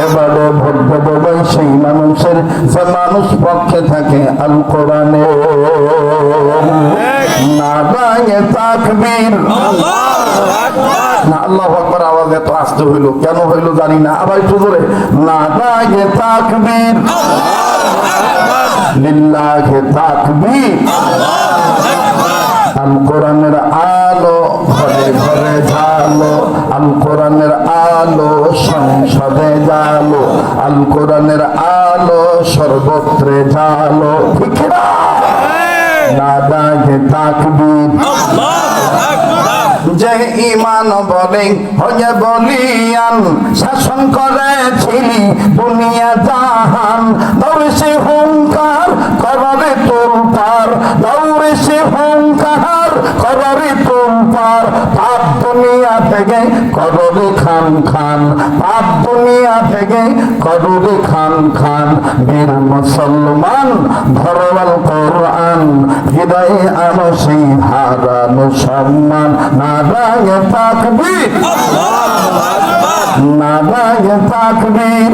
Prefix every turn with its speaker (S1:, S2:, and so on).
S1: এবারে ভোট দেবে সেই মানুষের যে মানুষ পক্ষে থাকে আল কোরআনে। নারায়ে তাকবীর, আল্লাহু আকবার। আওয়াজ এত আস্তে হইল কেন হইল জানি না, আবার একটু জোরে। নারায়ে তাকবীর, লিল্লাহি তাকবীর। আল কোরআনের আলো ঘরে ঘরে ঝালো, আল কোরআনের আলো সংসদে জালো, আল কোরআনের আলো সর্বত্রে জালো। ঠিক না? নারায়ে তাকবীর। যে ইমান বলে হয়ে বলিয়ান, শাসন করেছিলি দুনিয়া জাহান। দৌড়ে সে হুঙ্কার করবে তোলপার, দৌড়ে সে হুঙ্কার করবে তোলপার। পাপ দুনিয়া থেকে করবে খান খান, পাপ দুনিয়া থেকে করবে খান খান। বীর মুসলমান ধরো আল কোরআন, হৃদয়ে আনো সেই হারানো সম্মান। নারায়ে তাকবীর, নারায়ে তাকবীর।